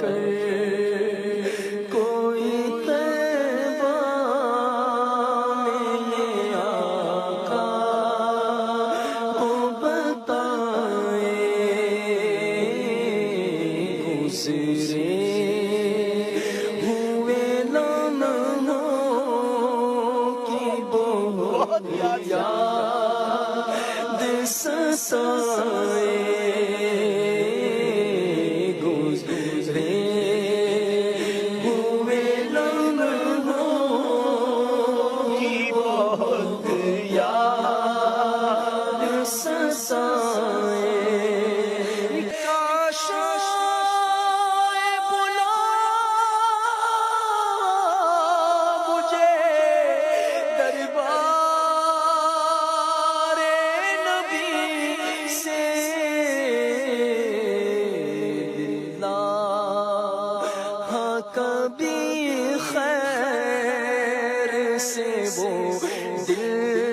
کر کوئی طیبہ میں آقا کو بتائے، گزرے ہوئے لمحوں کی بہت یاد سسائے، گزرے ہوئے لمحوں کی بہت یاد سسائے، کاش بلا مجھے دربار نبی سے، ہاں کبھی خیر سے وہ دل